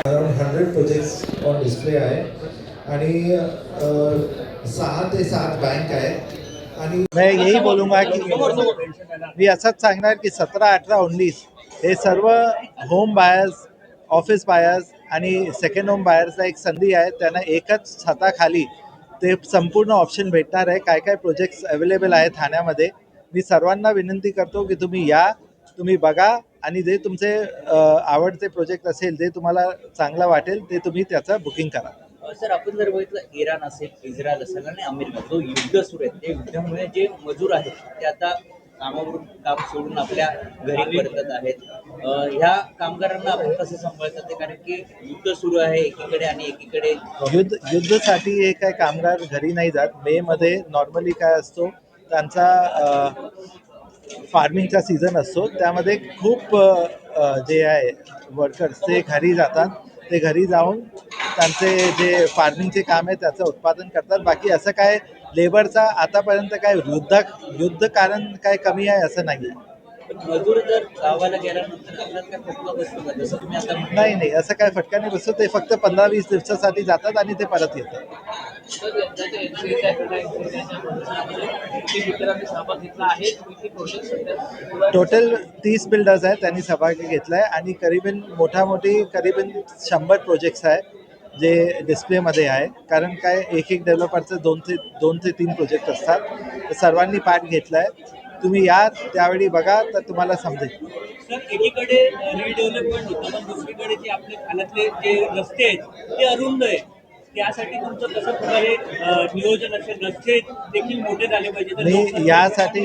Around 100 projects on display आहे आणि 6 ते 7 बँक आहे आणि मैं यही बोलूँगा कि मी असंच सांगणार की 17, 18, 19 हे सर्व होम बायर्स, ऑफिस बायर्स आणि सेकंड होम बायर्सला एक संधी आहे. त्यांना एकच छताखाली ते संपूर्ण ऑप्शन भेटणार आहे. काय काय प्रोजेक्ट्स अवेलेबल आहेत ठाण्यामध्ये. मी सर्वांना विनंती करतो की तुम्ही या, तुम्ही बघा आणि जे तुमचे आवडते प्रोजेक्ट असेल, जे तुम्हाला चांगला वाटेल ते तुम्ही त्याचं बुकिंग करा. सर, आपण जर बघितलं इराण असेल, इस्रायल असेल आणि अमेरिका जो युद्ध सुरू आहे, ते युद्धामुळे जे मजूर आहेत ते आता कामावरून काम सोडून आपल्या घरी परतत आहेत. ह्या कामगारांना आपण कसं सांभाळतात ते, कारण की युद्ध सुरू आहे एकीकडे आणि एकीकडे युद्धसाठी हे काय कामगार घरी नाही जात. मे मध्ये नॉर्मली काय असतो त्यांचा फार्मिंगचा सीझन असतो, त्यामध्ये खूप जे आहे वर्कर्स ते घरी जातात. ते घरी जाऊन त्यांचे जे फार्मिंगचे काम आहे त्याचं उत्पादन करतात. बाकी असं काय लेबरचा आतापर्यंत काय युद्ध कारण काय कमी आहे असं नाही. मजूर जर गावाला गेल्यानंतर आपल्याला काय फटका बसतो का? जसं तुम्ही आता नाही, असं काय फटका नाही बसतो. ते फक्त 15-20 दिवसासाठी जातात आणि ते परत येतात. टोटल 30 बिल्डर्स आहेत, त्यांनी सहभाग घेतला आहे आणि करीबन करीबन 100 प्रोजेक्ट्स आहे जे डिस्प्लेमध्ये आहे. कारण काय एक डेव्हलपरचं 2 ते 3 प्रोजेक्ट असतात. तर सर्वांनी पार्ट घेतला आहे. तुम्ही या त्यावेळी बघा तर तुम्हाला समजेल. सर, एकीकडे रिडेव्हलपमेंट होतं पण दुसरीकडे जे आपले खाण्यातले जे रस्ते आहेत ते अरुंद आहे. त्यासाठी तुमचं कसं प्रकारे नियोजन असेल? रस्ते देखील मोठे झाले पाहिजे. मी यासाठी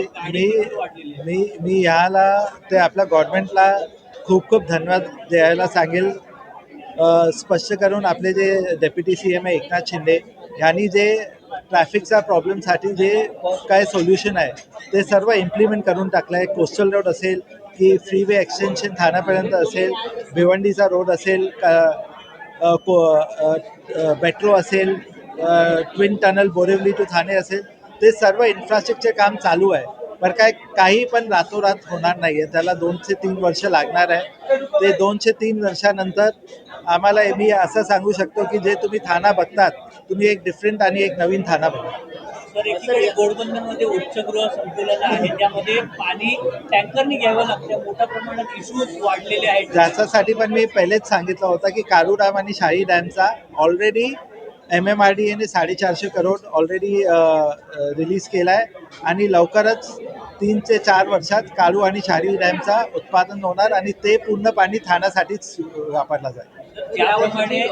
मी ह्याला ते आपल्या गव्हर्नमेंटला खूप धन्यवाद द्यायला सांगेल. स्पष्ट करून आपले जे डेप्युटी CM आहे एकनाथ शिंदे यांनी जे ट्रॅफिकच्या प्रॉब्लेमसाठी जे काय सोल्युशन आहे ते सर्व इम्प्लिमेंट करून टाकलं आहे. कोस्टल रोड असेल की फ्रीवे एक्सटेन्शन ठाण्यापर्यंत असेल, भिवंडीचा रोड असेल, मेट्रो असेल, twin tunnel Borivali to Thane असेल, ते सर्व इन्फ्रास्ट्रक्चर काम चालू आहे. पण काही पण रातोरात होणार नाही आहे. त्याला 2 ते 3 वर्ष लागणार आहे. ते 2 ते 3 वर्षानंतर आम्हाला मी असं सांगू शकतो की जे तुम्ही ठाणा बघतात तुम्ही एक डिफरंट आणि एक नवीन ठाणा बघा. सर, एकीकडे घोडबंदरमध्ये उच्चगृह संकुलन आहे, त्यामध्ये पाणी टँकरने घ्यावं लागतं. मोठ्या प्रमाणात इश्यूज वाढलेले आहेत. त्याच्यासाठी पण मी पहिलेच सांगितलं होतं की कारू डॅम आणि शाही डॅमचा ऑलरेडी MMRDAने 450 करोड ऑलरेडी रिलीज केला आहे आणि लवकरच 3 ते 4 वर्षात कारू आणि शाही डॅमचा उत्पादन होणार आणि ते पूर्ण पाणी ठाण्यासाठीच वापरलं जाईल. त्याप्रमाणे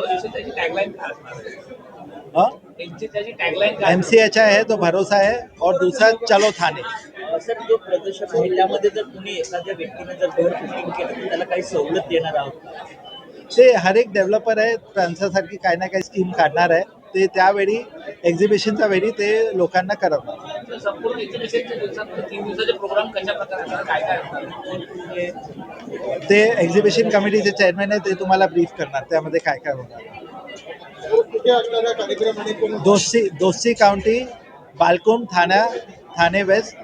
MCH है तो भरोसा है और दूसरा चलो थाने. सर, जो प्रदर्शन आहे त्यामध्ये जर तुम्ही एखाद्या व्यक्तीने जर घर बुकिंग केलं तर त्याला काही सवलत देणार आहोत? ते हर एक डेव्हलपर आहे त्यांच्यासारखी काही ना काही स्कीम काढणार आहे. ते त्यावेळी एक्झिबिशनच्या वेळी ते लोकांना करवणार. संपूर्ण एक्झिबिशनच्या दिवसात 3 दिवसाचे प्रोग्राम कशा प्रकारे काय ते एक्झिबिशन कमिटीचे चेअरमॅन आहे, ते तुम्हाला ब्रीफ करणार त्यामध्ये काय काय होणार. दोस्ती काउंटी, बालकोम, ठाणे वेस्ट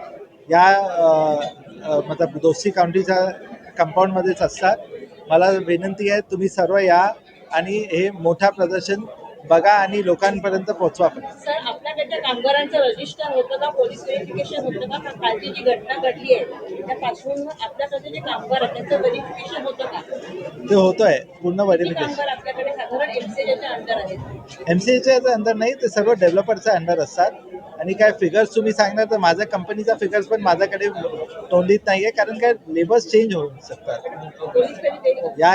या मतलब दोस्ती काउंटीच्या कंपाऊंडमध्येच असतात. मला विनंती आहे तुम्ही सर्व या आणि हे मोठा प्रदर्शन बघा आणि लोकांपर्यंत पोहोचवा. सर, आपल्याकडच्या कामगारांचं रजिस्टर होतं का? पोलीस व्हेरिफिकेशन होतं का? कालची जी घटना घडली आहे त्या पार्श्वभूमीवर आपल्याकडे जे कामगार आहेत त्याचं व्हेरिफिकेशन होतं का? ते होतंय पूर्ण व्हेरिफिकेशन. कामगार आपल्याकडे साधारण MCHच्या अंडर आहेत? MCHच्या अंडर नाही, ते सर्व डेव्हलपरच्या अंडर असतात. आणि काय फिगर्स तुम्ही सांगणार तर माझ्या कंपनीचा फिगर्स पण माझ्याकडे तोंडीत नाही आहे, कारण काय लेबर्स चेंज होऊ शकतात. या